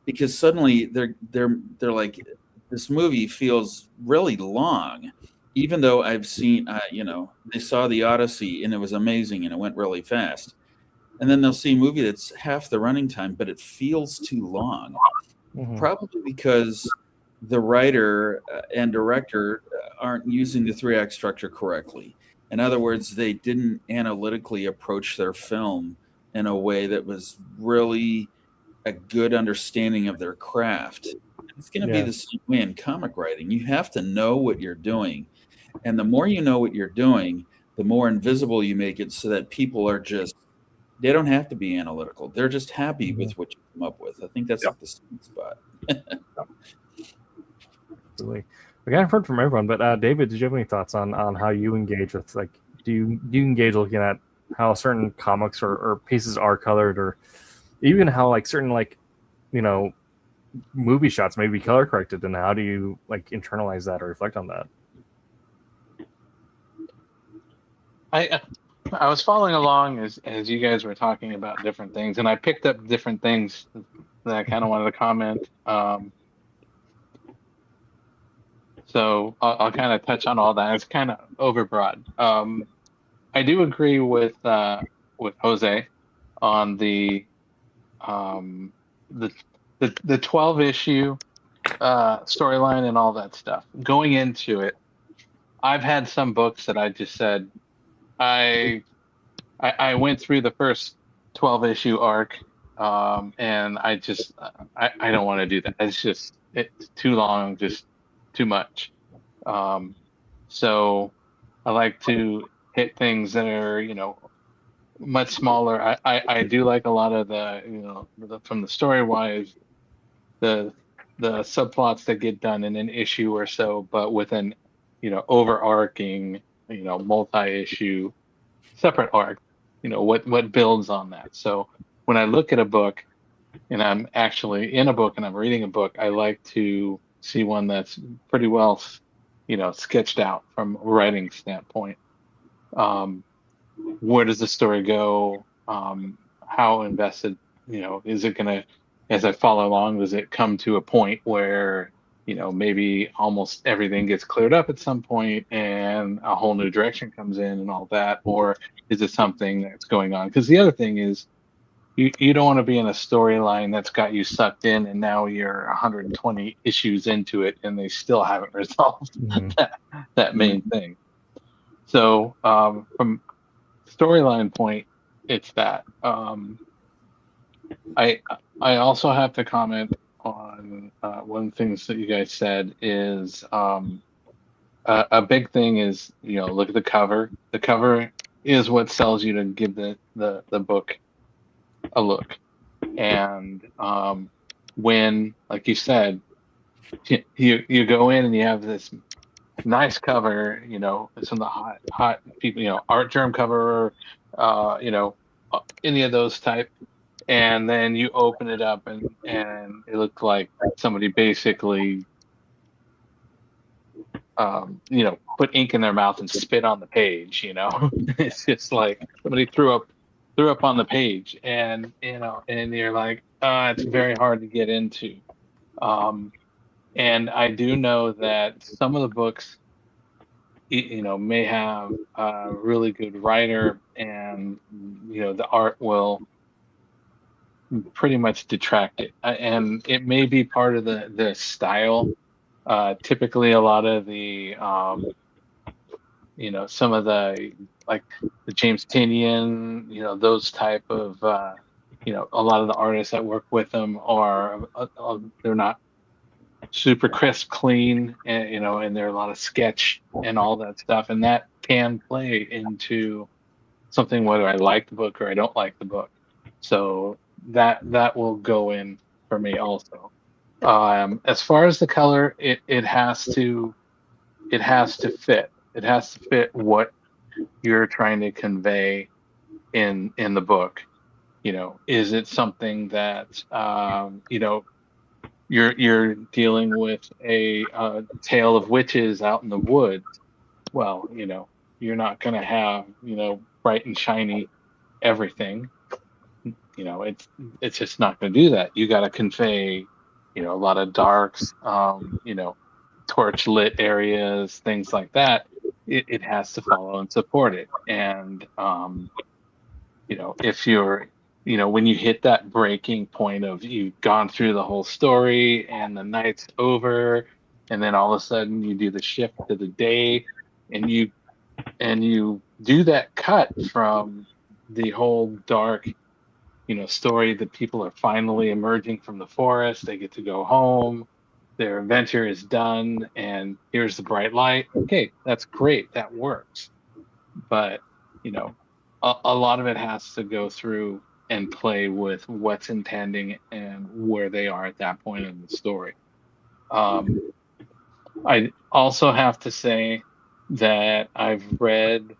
D: because suddenly they're like, this movie feels really long, even though I've seen, they saw the Odyssey and it was amazing and it went really fast. And then they'll see a movie that's half the running time, but it feels too long. Probably because the writer and director aren't using the 3-act structure correctly. In other words, they didn't analytically approach their film in a way that was really a good understanding of their craft. It's going to be the same way in comic writing. You have to know what you're doing. And the more you know what you're doing, the more invisible you make it, so that people are just, they don't have to be analytical. They're just happy with what you come up with. I think that's like the sweet spot.
A: Absolutely. We kind of heard from everyone, but David, did you have any thoughts on how you engage with, like, do you engage looking at how certain comics or pieces are colored, or even how like certain, like, you know, movie shots may be color corrected, and how do you like internalize that or reflect on that?
E: I was following along as you guys were talking about different things, and I picked up different things that I kind of wanted to comment. So I'll kind of touch on all that. It's kind of overbroad. I do agree with Jose on the 12 issue storyline and all that stuff. Going into it, I've had some books that I just said, I went through the first 12 issue arc, and I don't want to do that. It's too long, just too much. So I like to hit things that are, you know, much smaller. I do like a lot of the, you know, from the story wise, the subplots that get done in an issue or so, but with an, you know, overarching, you know, multi-issue separate arc, you know, what builds on that. So when I look at a book and I'm actually in a book and I'm reading a book, I like to see one that's pretty well, you know, sketched out from a writing standpoint. Where does the story go? How invested, you know, is it gonna, as I follow along, does it come to a point where, you know, maybe almost everything gets cleared up at some point and a whole new direction comes in and all that? Or is it something that's going on? Because the other thing is, you don't want to be in a storyline that's got you sucked in and now you're 120 issues into it and they still haven't resolved that main thing. So from storyline point, it's that. I also have to comment on one of the things that you guys said is a big thing is, you know, look at the cover. The cover is what sells you to give the book a look. And when, like you said, you go in and you have this nice cover, you know, some of the hot people, you know, art germ cover, you know, any of those type, and then you open it up and it looked like somebody basically you know, put ink in their mouth and spit on the page, you know. It's just like somebody threw up on the page, and you know, and you're like, it's very hard to get into. And I do know that some of the books, you know, may have a really good writer, and you know, the art will pretty much detract it, and it may be part of the style. Typically, a lot of the you know, some of the, like the James Tinian, you know, those type of you know, a lot of the artists that work with them are they're not super crisp, clean, and you know, and there are a lot of sketch and all that stuff, and that can play into something whether I like the book or I don't like the book. So that will go in for me also. As far as the color, it has to fit. It has to fit what you're trying to convey in the book. You know, is it something that you know, you're dealing with a tale of witches out in the woods? Well, you know, you're not going to have, you know, bright and shiny everything. You know, it's just not going to do that. You got to convey, you know, a lot of darks, you know, torch lit areas, things like that. It has to follow and support it. And you know, if you're, you know, when you hit that breaking point of you've gone through the whole story and the night's over and then all of a sudden you do the shift to the day, and you do that cut from the whole dark, story that people are finally emerging from the forest. They get to go home. Their adventure is done, and here's the bright light. Okay, that's great. That works. But, a lot of it has to go through and play with what's intending and where they are at that point in the story. I also have to say that I've read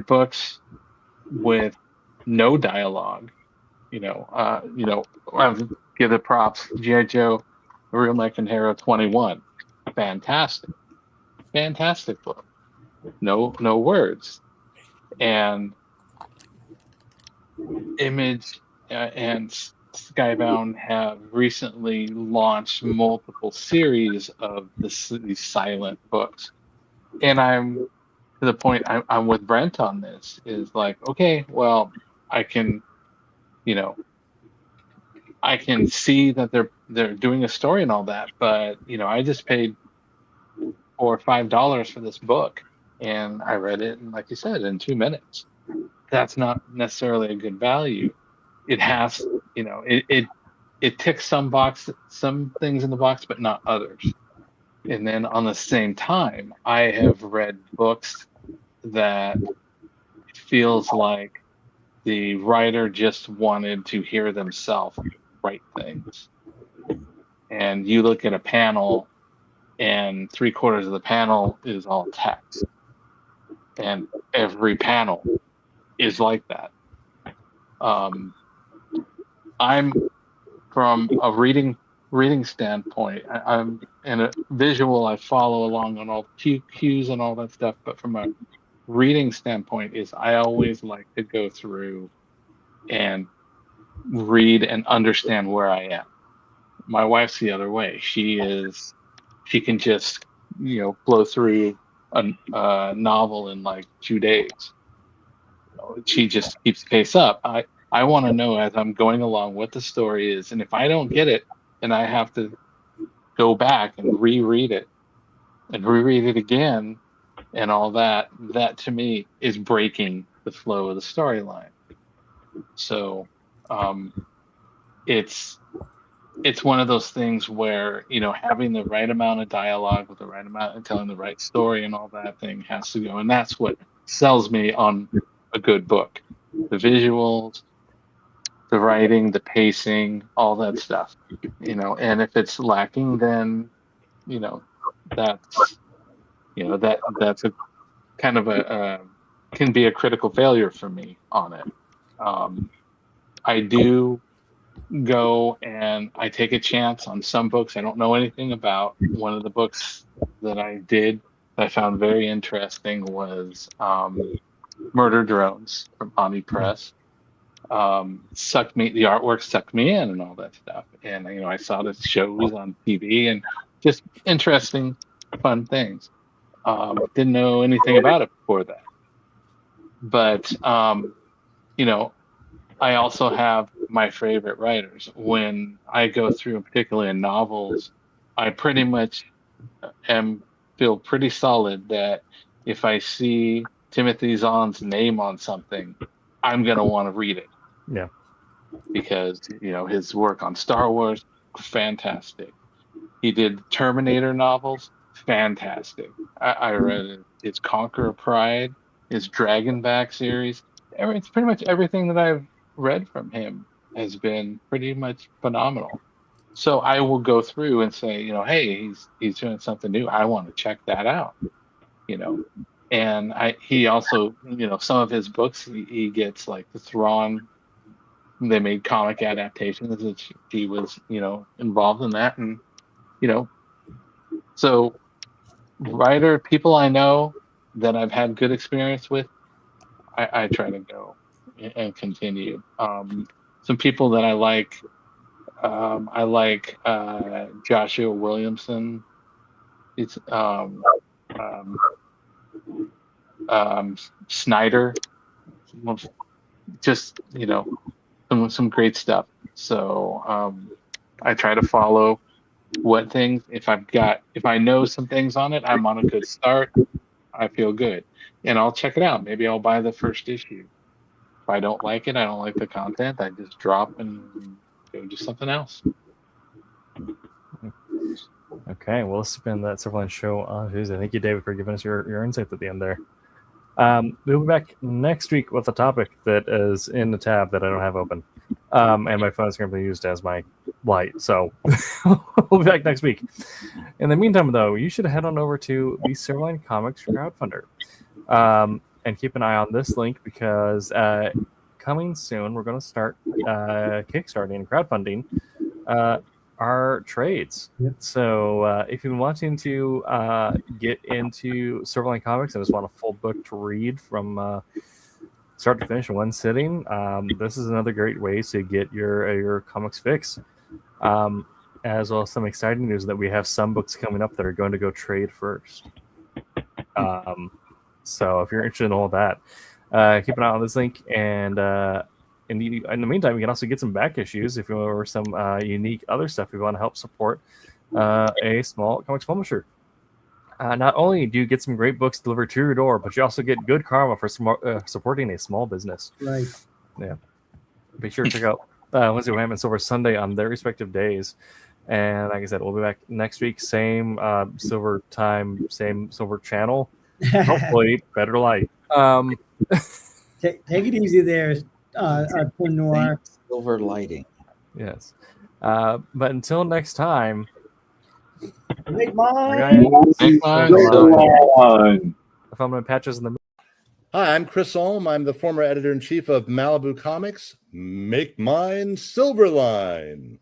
E: books with no dialogue. I've give the props. G.I. Joe, Real American Hero 21, fantastic book. No words. And Image and Skybound have recently launched multiple series of these silent books, and I'm to the point I'm with Brent on this. Is like, okay, well, I can see that they're doing a story and all that, but I just paid $4 or $5 for this book, and I read it, and like you said, in 2 minutes. That's not necessarily a good value. It has, it ticks some things in the box, but not others. And then on the same time, I have read books that feels like the writer just wanted to hear themselves write things. And you look at a panel, and 3/4 of the panel is all text, and every panel is like that. I'm from a reading standpoint. I'm in a visual. I follow along on all cues and all that stuff. But from a reading standpoint, I always like to go through and read and understand where I am. My wife's the other way. She can just blow through a novel in like 2 days. She just keeps the pace up. I want to know as I'm going along what the story is, and if I don't get it, then I have to go back and reread it again, and all that. That to me is breaking the flow of the storyline. So, it's one of those things where having the right amount of dialogue with the right amount and telling the right story and all that thing has to go, and that's what sells me on a good book. The visuals, the writing, the pacing, all that stuff, and if it's lacking, then that's that's a kind of a can be a critical failure for me on it. I do go and I take a chance on some books I don't know anything about. One of the books that I found very interesting was Murder Drones from Omni Press. The artwork sucked me in and all that stuff. And I saw the shows on TV and just interesting, fun things. Didn't know anything about it before that. But I also have my favorite writers. When I go through, particularly in novels, I pretty much feel pretty solid that if I see Timothy Zahn's name on something, I'm gonna want to read it.
A: Yeah.
E: Because his work on Star Wars, fantastic. He did Terminator novels, fantastic. I read his Conqueror Pride, his Dragonback series. It's pretty much everything that I've read from him has been pretty much phenomenal. So I will go through and say, hey, he's doing something new. I want to check that out. And he also, some of his books he gets like the Thrawn. They made comic adaptations, which he was, involved in that, and so people I know that I've had good experience with, I try to go and continue. Some people that I like Joshua Williamson. It's Snyder, just some great stuff. So I try to follow what things. If I know some things on it, I'm on a good start. I feel good, and I'll check it out. Maybe I'll buy the first issue. If I don't like it, I don't like the content, I just drop and go do something else.
A: Okay, well, let's spend that Silverline show on Tuesday. Thank you, David, for giving us your insights at the end there. We'll be back next week with a topic that is in the tab that I don't have open. And my phone is going to be used as my light. So we'll be back next week. In the meantime, though, you should head on over to the Silverline Comics crowdfunder. And keep an eye on this link because coming soon, we're going to start kickstarting and crowdfunding our trades.
B: Yep.
A: So if you've been wanting to get into Silverline Comics and just want a full book to read from start to finish in one sitting, this is another great way to get your comics fix. As well as some exciting news that we have some books coming up that are going to go trade first. So if you're interested in all that, keep an eye on this link. And in the meantime, you can also get some back issues if you want, or some unique other stuff if you want to help support a small comics publisher. Not only do you get some great books delivered to your door, but you also get good karma for supporting a small business.
B: Right.
A: Yeah. Be sure to check out Wednesday, Wham, and Silver Sunday on their respective days. And like I said, we'll be back next week. Same silver time, same silver channel. Hopefully, better light.
B: Take it easy there, Twin Noir.
D: Silver lighting.
A: Yes. But until next time.
B: Make mine.
E: Make mine.
A: If I'm going to patches in the
F: Hi, I'm Chris Olm. I'm the former editor-in-chief of Malibu Comics. Make mine Silverline.